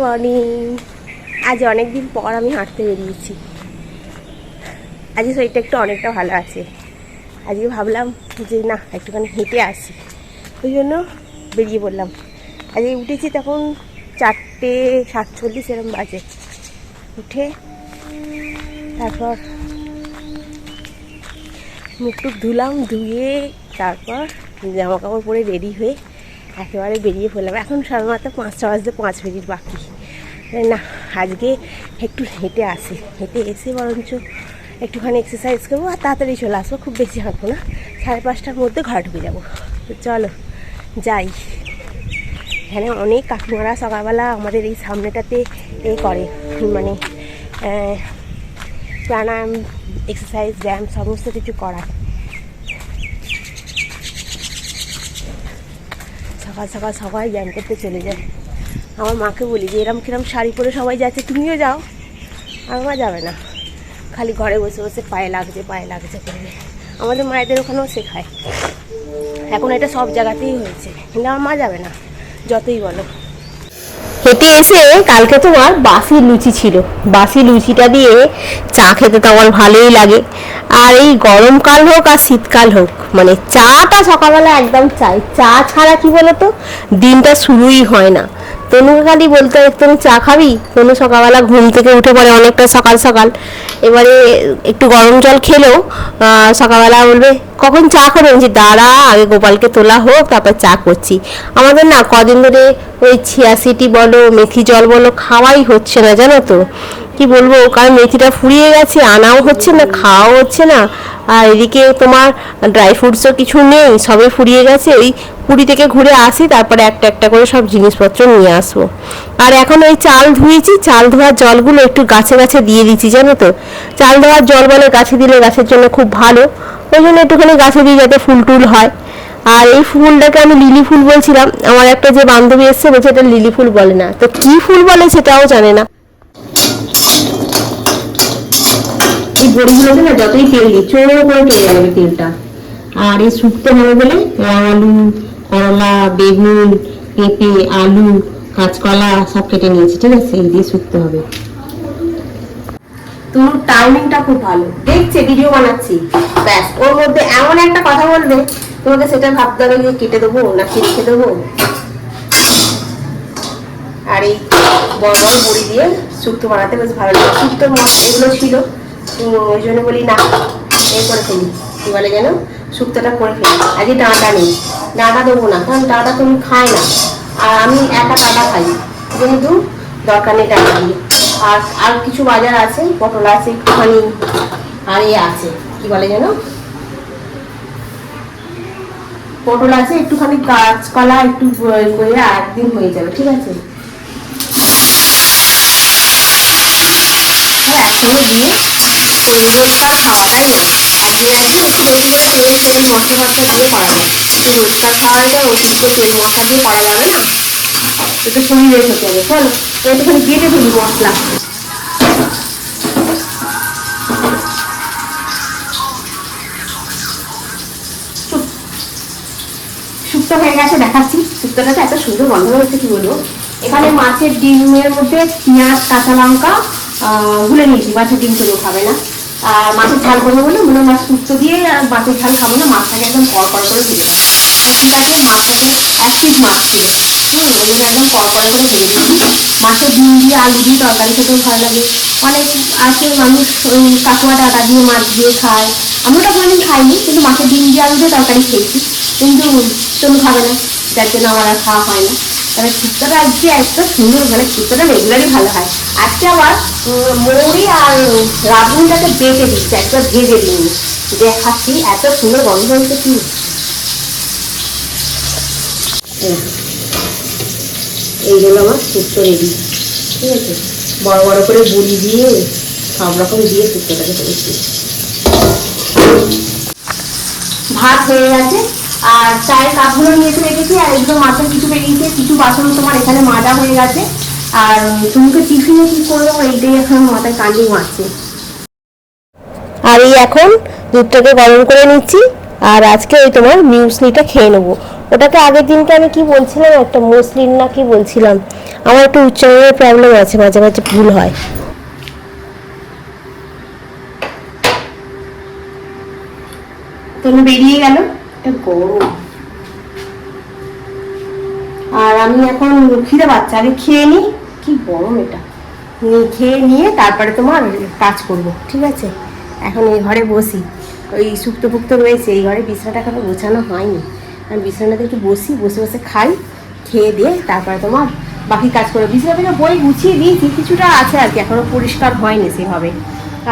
Morning. আজ অনেক দিন পর আমি হাঁটতে বেরিয়েছি। আজকে শরীরটা একটু অনেকটা ভালো আছে। আজকে ভাবলাম যে না একটুখানি হেঁটে আসি, ওই জন্য বেরিয়ে পড়লাম। আজকে উঠেছি তখন 4:47 এরকম বাজে। উঠে তারপর মুখ টুক ধুলাম, ধুয়ে তারপর জামা কাপড় পরে রেডি হয়ে একেবারে বেরিয়ে পড়লাম। এখন সাধারণত 5টা বাজতে 5 মিনিট বাকি। না আজকে একটু হেঁটে আসি, হেঁটে এসে বরঞ্চ একটুখানি এক্সারসাইজ করবো আর তাড়াতাড়ি চলে আসবো। খুব বেশি হাঁটবো না, 5:30টার মধ্যে ঘরে ঢুকে যাবো। তো চলো যাই। এখানে অনেক কাকিমারা সকালবেলা আমাদের এই সামনেটাতে করে, মানে প্রাণায়াম, এক্সারসাইজ, ব্যায়াম সমস্ত কিছু করায়। সকাল সকাল সবাই ব্যায়াম করতে চলে যায়। আমার মাকে বলি যে এরম কিরম শাড়ি পরে সবাই যাচ্ছে, তুমিও যাও। আমার যাবে না, খালি ঘরে বসে বসে পায়ে লাগছে করবে। আমাদের মায়েদের ওখানেও শেখায়, এখন এটা সব জায়গাতেই হয়েছে, কিন্তু আমার মা যাবে না যতই বলো। হেঁটে এসে কালকে তোমার বাসি লুচি ছিল, বাসি লুচিটা দিয়ে চা খেতে তো আমার ভালোই লাগে। আর এই গরমকাল হোক আর শীতকাল হোক, মানে চাটা সকালবেলা একদম চাই। চা ছাড়া কি বলতো দিনটা শুরুই হয় না। তনুকে খালি বলতে তুমি চা খাবি, তনু সকালবেলা ঘুম থেকে উঠে পড়ে অনেকটা সকাল সকাল। এবারে একটু গরম জল খেলেও সকালবেলা বলবে কখন চা খাবে, যে দাঁড়া আগে গোপালকে তোলা হোক তারপর চা করছি। আমাদের না কদিন ধরে ওই চিয়া সিটি বলো, মেথি জল বলো, খাওয়াই হচ্ছে না জানো তো। কি বলবো, কারণ মেথিটা ফুরিয়ে গেছে, আনাও হচ্ছে না, খাওয়াও হচ্ছে না। আর এদিকে তোমার ড্রাই ফ্রুটসও কিছু নেই, সবে ফুরিয়ে গেছে। ওই পুরী থেকে ঘুরে আসি, তারপরে একটা একটা করে সব জিনিসপত্র নিয়ে আসবো। আর এখন ওই চাল ধুয়েছি, চাল ধোয়ার জলগুলো একটু গাছে গাছে দিয়ে দিচ্ছি জানো তো। চাল ধোয়ার জল বলে গাছে দিলে গাছের জন্য খুব ভালো, ওই জন্য একটুখানি গাছে দিই যাতে ফুল টুল হয়। আর এই ফুলটাকে আমি লিলি ফুল বলছিলাম, আমার একটা যে বান্ধবী এসছে বলছে এটা লিলি ফুল বলে না, তো কি ফুল বলে সেটাও জানে না। এই বড়িগুলোতে না যতই তেল দিই চোর করে চলে যাবে তেলটা। আর এই শুক্তো হবে বলে আলু, করলা, বেগুন, পেঁপে, আলু, কাঁচকলা সব কেটে নিয়েছি, ঠিক আছে, এই দিয়ে শুক্তো হবে। তোর টাইমিংটা খুব ভালো, দেখছে ভিডিও বানাচ্ছি, ব্যাস ওর মধ্যে এমন একটা কথা বলবে তোমাকে সেটা ভাবতে হবে যে কেটে দেবো না কেটে দেবো। আর এই বড় বড় বড়ি দিয়ে শুক্তো বানাতে বেশ ভালো লাগে। শুক্তো এগুলো ছিল, ওই জন্য বলি না এই করে ফেলি, কি বলে যেন শুক্তোটা করে ফেলি। আজকে ডাঁটা নেই, ডাঁটা দেবো না, কারণ ডাঁটা তুমি খায় না আর আমি একা ডাঁটা খাই, যেহেতু দরকার নেই ডাঁটা দিয়ে। আর আর কিছু বাজার আছে, পটল আছে একটুখানি, আর এ আছে কি বলে যেন পটল আছে একটুখানি, কাঁচকলা একটু করে একদিন হয়ে যাবে, ঠিক আছে। একসঙ্গে দিয়ে পরিষ্কার খাওয়া, তাই না? একদিন একদিন শরীরে তেল তেল মশলা মশলা দিয়ে করা যায়, পরিষ্কার খাওয়া যায়, অতিরিক্ত তেল মশলা দিয়ে করা যাবে না, একটু শরীরে খেতে হবে। চলো একটুখানি কেটে ফেলি মশলা। শুক্তো হয়ে গেছে, দেখাচ্ছি। শুক্তোটাতে এত সুন্দর গন্ধ হচ্ছে কি বলবো। এখানে মাছের ডিমের মধ্যে পেঁয়াজ, কাঁচা লঙ্কা গুলে নিয়েছি, মাছের ডিম তো খাবে না। আর মাছের ঝাল করবো বলে মনে মাছ শুক্তো দিয়ে, আর মাছের ঝাল খাবো না, মাছটাকে একদম কড়কড় করে ভেজে দেবো। ঠিক আছে, মাছটাকে 1 পিস মাছ ছিল, ওই জন্য একদম কড়কড় করে ভেজে দিচ্ছি। মাছের ডিম দিয়ে আলু দিয়ে তরকারি খেতেও ভালো লাগে। অনেক আছে মানুষ ওই কাকুয়া ডাটা দিয়ে মাছ দিয়ে খায়, আমি ওটা কোনোদিন খাইনি, কিন্তু মাছের ডিম দিয়ে আলু দিয়ে তরকারি খেয়েছি, কিন্তু তনু খাবে না, যার জন্য আমার আর খাওয়া হয় না। তবে শুক্তোটা আজকে এত সুন্দর, মানে শুক্তোটা রেগুলারই ভালো হয়। আজকে আবার মৌরি আর রাঁধুনিটাকে বেটে দিচ্ছে, একবার ভেজে দিন দেখাচ্ছি, এত সুন্দর গন্ধ হচ্ছে কি। এইগুলো আমার শুক্তো রেডি, ঠিক আছে। বড় বড় করে বড়ি দিয়ে সব রকম দিয়ে শুক্তোটাকে করেছি। ভাত হয়ে গেছে, আর চায়ের কাপগুলো নিয়ে এসে রেখেছি, আর এগুলো মাছের কিছু বেরিয়েছে, কিছু বাসন তোমার এখানে মাজা হয়ে গেছে। আর তুমিকে টিফিনে কি করবো এইটাই এখন মাথায় কান্দি মারছে। আর এই এখন দুধটাকে গরম করে নিচ্ছি, আর আজকে ওই তোমার মিউসলিটা খেয়ে নেবো। ওটাকে আগের দিনকে আমি কি বলছিলাম, একটা মসলিন না কি বলছিলাম। আমার একটু উচ্চারণের প্রবলেম আছে, মাঝে মাঝে ভুল হয়। তনু বেরিয়ে গেল, এটা গরম। আর আমি এখন খিদে পাচ্ছে, আগে খেয়ে নিই, কি গরম এটা। খেয়ে নিয়ে তারপরে তোমার কাজ করব, ঠিক আছে? এখন এই ঘরে বসি, ওই শুক্তো ফুক্তো রয়েছে, এই ঘরে বিছানাটা এখনো গোছানো হয়নি। আমি বিছানাতে একটু বসি, বসে বসে খাই, খেয়ে দিয়ে তারপরে তোমার বাকি কাজ করে। বিছানা থেকে বই গুছিয়ে দিয়েছি, কিছুটা আছে আর কি, এখনো পরিষ্কার হয়নি সেভাবে,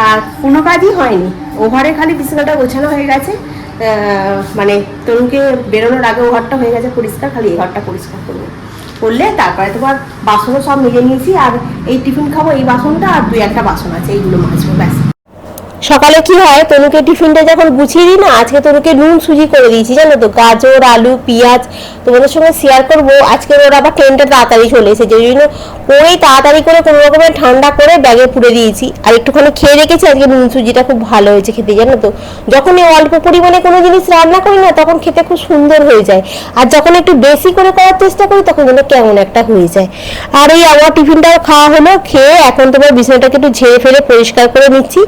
আর কোনো কাজই হয়নি। ও ঘরে খালি বিছানাটা গোছানো হয়ে গেছে, মানে তরুণকে বেরোনোর আগে ও ঘরটা হয়ে গেছে পরিষ্কার, খালি এই ঘরটা পরিষ্কার করবো। করলে তারপরে তোমার বাসনও সব মেজে নিয়েছি, আর এই টিফিন খাবো এই বাসনটা, আর 2-1টা বাসন আছে, এইগুলো মাজবো ব্যাস। সকালে কি হয়, তনুকে টিফিনটা যখন গুছিয়ে দিই না, আজকে তনুকে নুন সুজি করে দিয়েছি জানো তো, গাজর আলু পেঁয়াজ তোমাদের সঙ্গে শেয়ার করবো। আজকে ওর আবার ট্রেনটা তাড়াতাড়ি চলে এসেছে, ওই জন্য ওই তাড়াতাড়ি করে কোনো রকমের ঠান্ডা করে ব্যাগে পুরে দিয়েছি, আর একটুখানি খেয়ে রেখেছি। আজকে নুন সুজিটা খুব ভালো হয়েছে খেতে জানো তো। যখন এই অল্প পরিমাণে কোনো জিনিস রান্না করি না, তখন খেতে খুব সুন্দর হয়ে যায়, আর যখন একটু বেশি করে করার চেষ্টা করি তখন যেন কেমন একটা হয়ে যায়। আর এই আমার টিফিনটাও খাওয়া হলো, খেয়ে এখন তোমার বিছানাটাকে একটু ঝেড়ে ফেলে পরিষ্কার করে নিচ্ছি,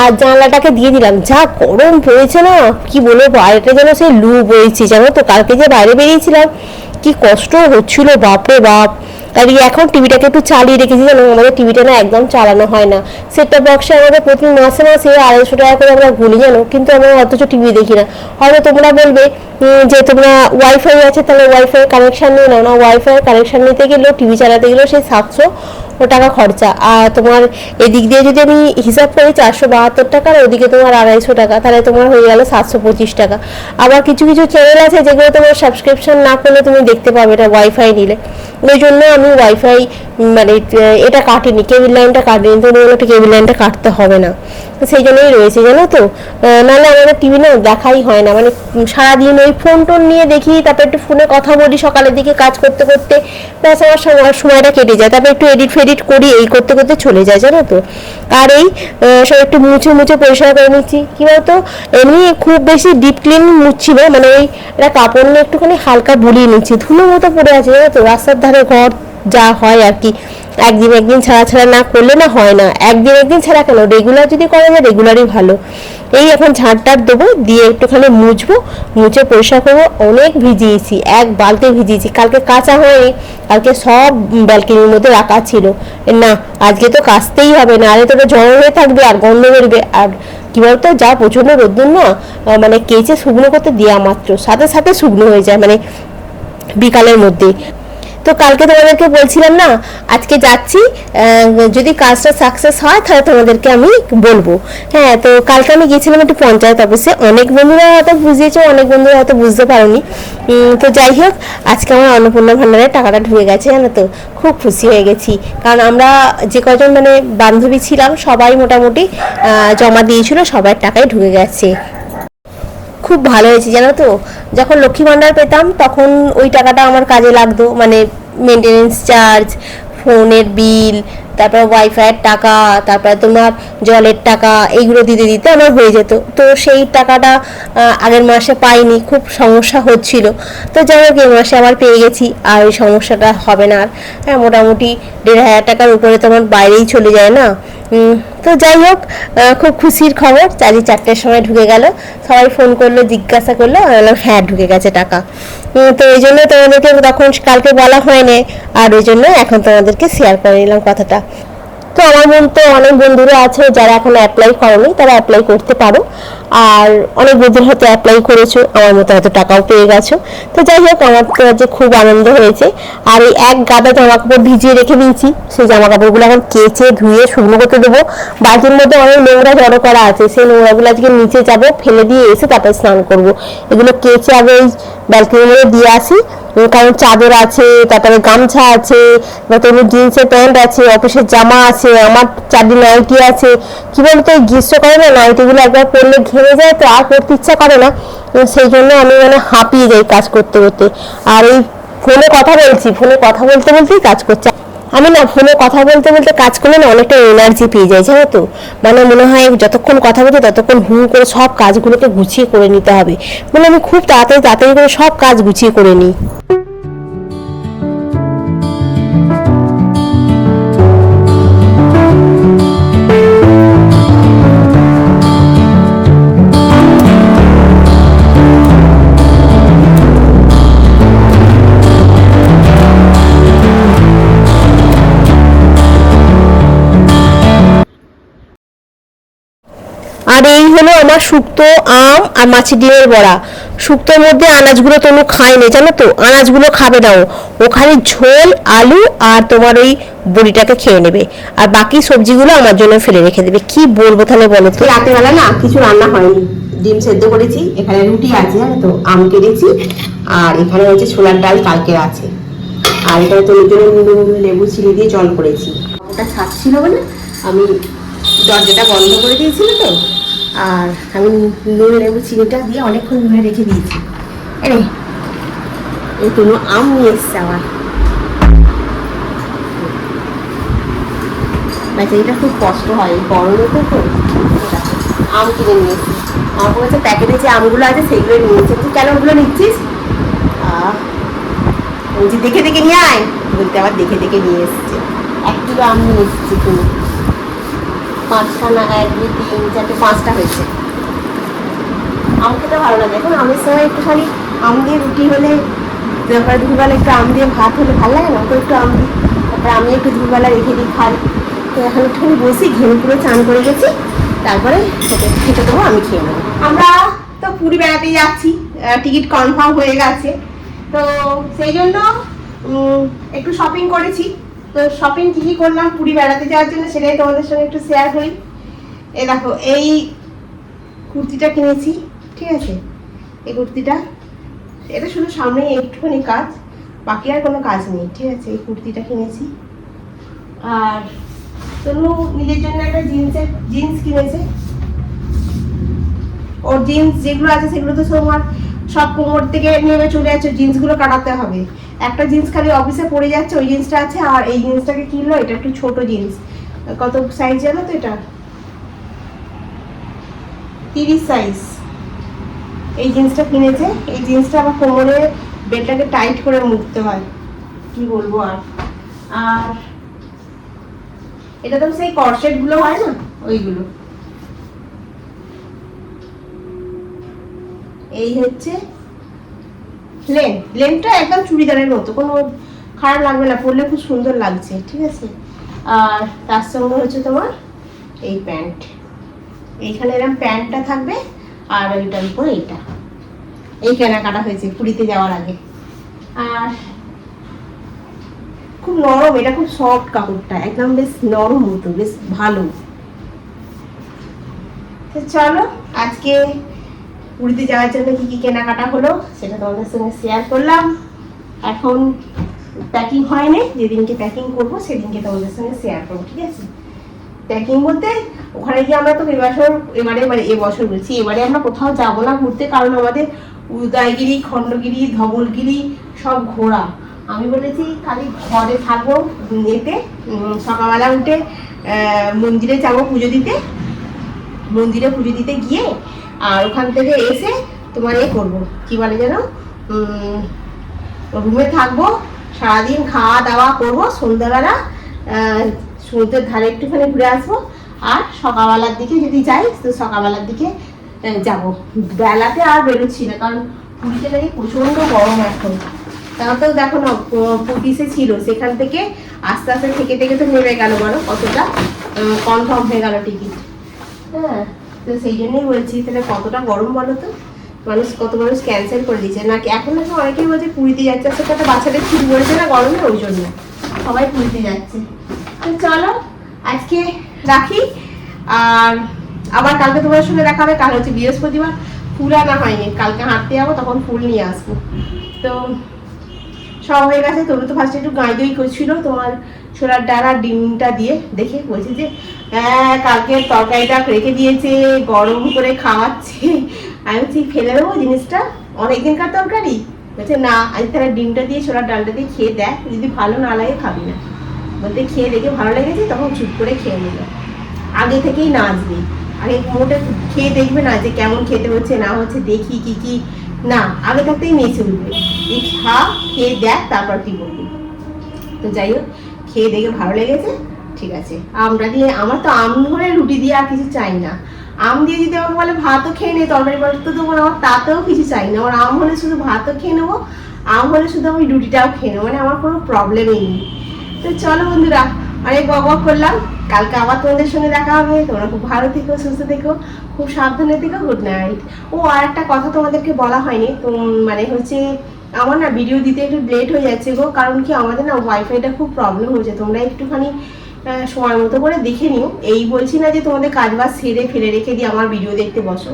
আর জানলাটাকে দিয়ে দিলাম। যা গরম পড়েছে না, কি বলবো, বাইরেটা যেন সেই লু বইছে জানো তো। কালকে যে বাইরে বেরিয়েছিলাম কি কষ্ট হচ্ছিল, বাপরে বাপ। আর এখন টিভিটাকে একটু চালিয়ে রেখেছি জানো, আমাদের টিভিটা না একদম চালানো হয় না। সেটটা বক্সে আমাদের প্রতি মাসে মাসে 250 টাকা করে আমরা গুলি জানো, কিন্তু আমরা অথচ টিভি দেখি না। হয়তো তোমরা বলবে যে তোমরা ওয়াইফাই আছে, তাহলে ওয়াইফাই কানেকশন নিয়ে নাও না। ওয়াইফাই কানেকশন নিতে গেলেও, টিভি চালাতে গেলেও সেই 700 টাকা খরচা। আর তোমার এদিক দিয়ে যদি আমি হিসাব করি 472 টাকা, আর ওদিকে তোমার 250 টাকা, তাহলে তোমার হয়ে গেল 725 টাকা। আবার কিছু কিছু চ্যানেল আছে যেগুলো তোমার সাবস্ক্রিপশন না করলে তুমি দেখতে পাবে, এটা ওয়াইফাই নিলে। ওই জন্য আমি ওয়াইফাই মানে এটা কাটিনি, কেবিল লাইনটা কাটিনি, তো ওটা কেবিল লাইনটা কাটতে হবে না, সেই জন্যই রয়েছে জানো তো। নাহলে আমাদের টিভি না দেখাই হয় না, মানে সারাদিন ওই ফোন টোন নিয়ে দেখি, তারপর একটু ফোনে কথা বলি সকালের দিকে কাজ করতে করতে, ব্যাস আমার সময়টা কেটে যায়। তারপর একটু এডিট ফেডিট করি, এই করতে করতে চলে যায় জানো তো। আর এই সব একটু মুছে মুছে পরিষ্কার করে নিচ্ছি। কি বলতো, এমনি খুব বেশি ডিপ ক্লিন মুছছি না, মানে ওই একটা কাপড় নিয়ে একটুখানি হালকা বুলিয়ে নিচ্ছি, ধুলো মতো পড়ে আছে জানো তো, রাস্তার ধারে ঘর যা হয় আর কি। একদিন একদিন ছাড়া ছাড়া না করলে না হয় না, একদিন একদিন ছাড়া কেন, রেগুলার যদি করা যায় রেগুলারই ভালো। এই এখন ঝাঁটটার দেবো, দিয়ে একটুখানি মুছবো, মুছে পরিষ্কার করবো। অনেক ভিজিয়েছি, 1 বালতি ভিজিয়েছি, কালকে কাঁচা হয়নি, কালকে সব ব্যালকনির মধ্যে রাখা ছিল। না, আজকে তো কাচতেই হবে, না আরে তোটা জড়ো হয়ে থাকবে আর গন্ধ বেরবে। আর কি বলতো, যা প্রচন্ড রোদ্দুর না, মানে কেচে শুকনো করতে দেওয়া মাত্র সাথে সাথে শুকনো হয়ে যায়, মানে বিকালের মধ্যে। তো কালকে তোমাদেরকে বলছিলাম না আজকে যাচ্ছি, যদি কাজটা সাকসেস হয় তাহলে তোমাদেরকে আমি বলবো। হ্যাঁ, তো কালকে আমি গিয়েছিলাম একটু পঞ্চায়েত অফিসে। অনেক বন্ধুরা হয়তো বুঝিয়েছো, অনেক বন্ধুরা হয়তো বুঝতে পারোনি। তো যাই হোক, আজকে আমার অন্নপূর্ণা ভান্ডারের টাকাটা ঢুকে গেছে জানো তো, খুব খুশি হয়ে গেছি। কারণ আমরা যে কজন মানে বান্ধবী ছিলাম সবাই মোটামুটি জমা দিয়েছিল, সবার টাকাই ঢুকে গেছে। খুব ভালো হয়েছে জানো তো। যখন লক্ষ্মী ভাণ্ডার পেতাম তখন ওই টাকাটা আমার কাজে লাগতো, মানে মেনটেনেন্স চার্জ, ফোনের বিল, তারপর ওয়াইফাইয়ের টাকা, তারপরে তোমার জলের টাকা, এইগুলো দিতে দিতে আমার হয়ে যেত। তো সেই টাকাটা আগের মাসে পাইনি, খুব সমস্যা হচ্ছিল। তো যাই হোক, এই মাসে আবার পেয়ে গেছি, আর ওই সমস্যাটা হবে না আর। হ্যাঁ, মোটামুটি 1,500 টাকার উপরে তো আমার বাইরেই চলে যায় না। তো যাই হোক, খুব খুশির খবর। 4:30টার সময় ঢুকে গেল, সবাই ফোন করলো, জিজ্ঞাসা করলো, আমি বললাম হ্যাঁ ঢুকে গেছে টাকা। তো এই জন্য তোমাদেরকে তখন কালকে বলা হয়নি, আর ওই জন্য এখন তোমাদেরকে শেয়ার করে নিলাম কথাটা। তো আমার মতো অনেক বন্ধুরা আছে যারা এখন অ্যাপ্লাই করোনি, তারা অ্যাপ্লাই করতে পারো। আর অনেক বন্ধুরা হয়তো অ্যাপ্লাই করেছো, আমার মতো হয়তো টাকাও পেয়ে গেছো। তো যাই হোক, আমার কাছে খুব আনন্দ হয়েছে। আর এই 1 গাদা জামা কাপড় ভিজিয়ে রেখে দিয়েছি, সেই জামা কাপড়গুলো এখন কেচে ধুয়ে শুকনো করতে দেবো। বালতির মধ্যে অনেক নোংরা জড়ো করা আছে, সেই নোংরাগুলো আজকে নিচে যাবো, ফেলে দিয়ে এসে তারপর স্নান করবো। এগুলো কেচে আগে ওই ব্যালকনির মধ্যে দিয়ে আসি, কারণ চাদর আছে, তারপরে গামছা আছে, তেমনি জিন্সের প্যান্ট আছে, অফিসের জামা আছে, আমার 4 নাইটি আছে। কি বলতো, এই গ্রীষ্মকালে না নাইটিগুলো একবার পরলে ঘেমে যায়, তো আর পরতে ইচ্ছা করে না। সেই জন্য আমি মানে হাঁপিয়ে যাই কাজ করতে করতে। আর এই ফোনে কথা বলছি, ফোনে কথা বলতে বলতেই কাজ করছি। আমি না ফোনে কথা বলতে বলতে কাজ করলে না অনেকটা এনার্জি পেয়ে যাই, জানো তো। মানে মনে হয় যতক্ষণ কথা বলতে ততক্ষণ করে সব কাজগুলোকে গুছিয়ে করে নিতে হবে। মানে আমি খুব তাড়াতাড়ি তাড়াতাড়ি করে সব কাজ গুছিয়ে করে নিই। আর এই হলো আমার শুক্তো আম আর মাছের ডিমের বড়া। শুক্তোর মধ্যে আনাজগুলো তনু খায় না, জানো তো, আনাজগুলো খাবে না। ও খালি ঝোল আলু আর তোমার ওই বড়িটাকে খেয়ে নেবে, আর বাকি সবজিগুলো আমার জন্য ফেলে রেখে দেবে। কি বলবো তাহলে বলো তো। রাতের বেলা না কিছু রান্না হয়নি, ডিম সেদ্ধ করেছি, এখানে রুটি আছে, জানো তো, আম কেটেছি, আর এখানে হচ্ছে ছোলার ডাল কালকে আছে, আর এখানে তো লেবু চিনি দিয়ে জল করেছি। ওটা ছাড়ছিল বলে আমি দরজাটা বন্ধ করে দিয়েছিল তো, আর আমি নুন লেবু চিনিটা দিয়ে অনেকক্ষণ নুনে রেখে দিয়েছি। আরে এই কোনো আম নিয়ে এসছে আমার বাচ্চা, এটা খুব কষ্ট হয় গরমে তো। আম কিনে নিয়ে এসছি, আমার বলছে প্যাকেটে যে আমগুলো আছে সেগুলো নিয়ে এসেছি। তুই কেন ওগুলো নিচ্ছিস? বলছি দেখে দেখে নিয়ে আয়, বলতে আবার দেখে দেখে নিয়ে এসছে। 1 কিলো আম নিয়ে এসেছি, তুমি 5খানা, 1 2 3 4 5টা হয়েছে। আম খেতে ভালো লাগে, এখন আমের সময় একটুখানি আম দিয়ে রুটি হলে, তারপরে দুপুরবেলা একটু আম দিয়ে ভাত হলে ভালো লাগে না, তো একটু আম দিই, তারপরে আমি একটু দুপুরবেলা রেখে দিই খাই। তো এখন একটুখানি বসি, ঘেমে পুরো চান করে গেছি, তারপরে খেতে দেবো, আমি খেয়ে নেবো। আমরা তো পুরী বেড়াতে যাচ্ছি, টিকিট কনফার্ম হয়ে গেছে, তো সেই জন্য একটু শপিং করেছি। তো শপিং কী কী করলাম পুরী বেড়াতে যাওয়ার জন্য সেটাই তোমাদের সঙ্গে একটু শেয়ার করি। এই দেখো, এই কুর্তিটা কিনেছি, ঠিক আছে, এই কুর্তিটা, এটা শুধু সামনে একটুখানি কাজ, বাকি আর কোনো কাজ নেই, ঠিক আছে। এই কুর্তিটা কিনেছি, আর তনু নিজের জন্য একটা জিন্স কিনেছে। ওর জিন্স যেগুলো আছে সেগুলো তো সব কোমর থেকে নেমে চলে যাচ্ছে, জিন্সগুলো কাটাতে হবে। একটা জিন্স খালি অফিসে পরে যাচ্ছে, ওই জিন্সটা আছে, আর এই জিন্সটাকে কিনলো, এটা একটু ছোট জিন্স। কত সাইজ জানো তো? এটা 30 সাইজ। এই জিন্সটা কিনেছে, এই জিন্সটা আমার কোমরে বেলটাকে টাইট করে মুড়তে হয়, কি বলবো। আর এটা তো সেই কর্সেট গুলো হয় না, ওইগুলো। এই হচ্ছে লেনটা একদম চুড়িদারের মতো, কোনো খারাপ লাগবে না, পরলে খুব সুন্দর লাগছে, ঠিক আছে। আর তার সঙ্গে হচ্ছে তোমার এই প্যান্ট, এইখানে এরকম প্যান্টটা থাকবে, আর ওইটার উপর এইটা। এই কেনাকাটা হয়েছে পুরীতে যাওয়ার আগে। আর খুব নরম, এটা খুব সফট কাপড়টা, একদম বেশ নরম মতো, বেশ ভালো। তো চলো, আজকে পুরীতে যাওয়ার জন্য কি কি কেনাকাটা হলো সেটা তোমাদের সঙ্গে শেয়ার করলাম। এখন প্যাকিং হয়নি, যেদিনকে প্যাকিং করবো সেদিনকে তোমাদের সঙ্গে শেয়ার করবো, ঠিক আছে। প্যাকিং বলতে ওখানে গিয়ে আমরা তো এবছর বলছি, এবারে আমরা কোথাও যাবো না ঘুরতে, কারণ আমাদের উদয়গিরি, খণ্ডগিরি, ধবলগিরি সব ঘোরা। আমি বলেছি খালি ঘরে থাকবো, এতে সকালবেলা উঠে মন্দিরে যাবো পুজো দিতে, মন্দিরে পুজো দিতে গিয়ে, আর ওখান থেকে এসে তোমার করবো, কি বলে যেন, রুমে থাকবো, সারাদিন খাওয়া দাওয়া করবো, সন্ধ্যাবেলা সমুদ্রের ধারে একটুখানি ঘুরে আসবো, আর সকালবেলার দিকে যদি যাই তো সকালবেলার দিকে যাবো। বেলাতে আর বেরোচ্ছি না, কারণ পুরীতে নাকি প্রচন্ড গরম এখন। তাও দেখো না, 25-এ ছিল, সেখান থেকে আস্তে আস্তে থেকে থেকে তো নেমে গেল, বলো কতটা কনফার্ম হয়ে গেল টিকিট। হ্যাঁ, তো সেই জন্যই বলছি, তাহলে কতটা গরম বলো তো। কত মানুষ ক্যান্সেল করে দিচ্ছে নাকি, এখন নাকি অনেকেই বলছে পুরীতে যাচ্ছে, সেটা বাচ্চাদের ছুটি পড়েছে না গরমে, ওই জন্য সবাই পুরীতে যাচ্ছে। তো চলো আজকে রাখি, আর আবার কালকে তোমার সঙ্গে দেখা হবে। কাল হচ্ছে বৃহস্পতিবার, ফুল আনা হয়নি, কালকে হাঁটতে যাবো, তখন ফুল নিয়ে আসবো। তো সব হয়ে গেছে। তবু তো ফার্স্টে একটু গাঁই দই করছিল তোমার ছোলার ডাল আর ডিমটা দিয়ে, দেখে বলছে যে হ্যাঁ কালকে তরকারিটা রেখে দিয়েছে, গরম করে খাওয়াচ্ছে। আমি বলছি ফেলে দেবো জিনিসটা, অনেকদিনকার তরকারি। বলছে না, আজ তাহলে ডিমটা দিয়ে ছোলার ডালটা দিয়ে খেয়ে দেখ, যদি ভালো না লাগে খাবি না। বলতে খেয়ে দেখে ভালো লেগেছে, তখন চুপ করে খেয়ে নিল। আগে থেকেই নাচবে, আগে মোটে খেয়ে দেখবে না যে কেমন খেতে হচ্ছে না হচ্ছে, দেখি কি কি না, আগে থাকতেই নেচে উঠবে, এই খা খেয়ে দেখ তারপর কি বলবি। তো যাই হোক, খেয়ে দেখে ভালো লেগেছে, ঠিক আছে। আমটা দিয়ে, আমার তো আম হলে রুটি দিয়ে আর কিছু চাই না। আম দিয়ে যদি আমাকে বলে ভাতও খেয়ে নেই, তরকারি পত্র দেবো না, আমার তাতেও কিছু চাই না। আমার আম হলে শুধু ভাতও খেয়ে নেবো, আম হলে শুধু আমি রুটিটাও খেয়ে নেবো, মানে আমার কোনো প্রবলেমই নেই। তো চলো বন্ধুরা, অনেক বক বক করলাম, কালকে আবার তোমাদের সঙ্গে দেখা হবে। তোমরা খুব ভালো থেকো, সুস্থ থেকো, খুব সাবধানে থেকো। Good night. ও আর একটা কথা তোমাদেরকে বলা হয়নি, তো মানে হচ্ছে আমার না ভিডিও দিতে একটু লেট হয়ে যাচ্ছে গো, কারণ কি আমাদের না ওয়াইফাইটা খুব প্রবলেম হয়েছে। তোমরা একটুখানি সময় মতো করে দেখে নিও। এই বলছি না যে তোমাদের কাজ বাজ সেরে ফেলে রেখে দিয়ে আমার ভিডিও দেখতে বসো,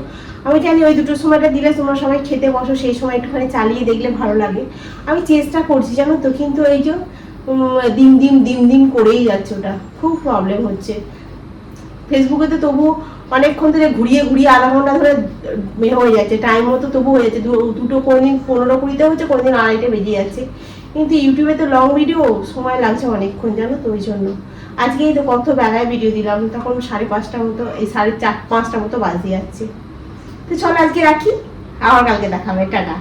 আমি জানি ওই দুটোর সময়টা দিলে তোমরা সবাই খেতে বসো, সেই সময় একটুখানি চালিয়ে দেখলে ভালো লাগে। আমি চেষ্টা করছি জানো তো, কিন্তু এই যে দিন দিন করেই যাচ্ছে, ওটা খুব প্রবলেম হচ্ছে। ফেসবুকে তো তবু অনেকক্ষণ ধরে ঘুরিয়ে ঘুরিয়ে আধা ঘন্টা ধরে হয়ে যাচ্ছে, টাইম মতো তবু হয়ে যাচ্ছে, দুটো কোনোদিন 15-20 হচ্ছে, কোনোদিন 2:30 বেজে যাচ্ছে। কিন্তু ইউটিউবে তো লং ভিডিও, সময় লাগছে অনেকক্ষণ জানো তো, ওই জন্য। আজকেই তো কত বেলায় ভিডিও দিলাম, তখন 5:30 মতো, এই 4:30-5টা মতো বাজে যাচ্ছে। তো চলো আজকে রাখি, আবার কালকে দেখা হবে, টাটা।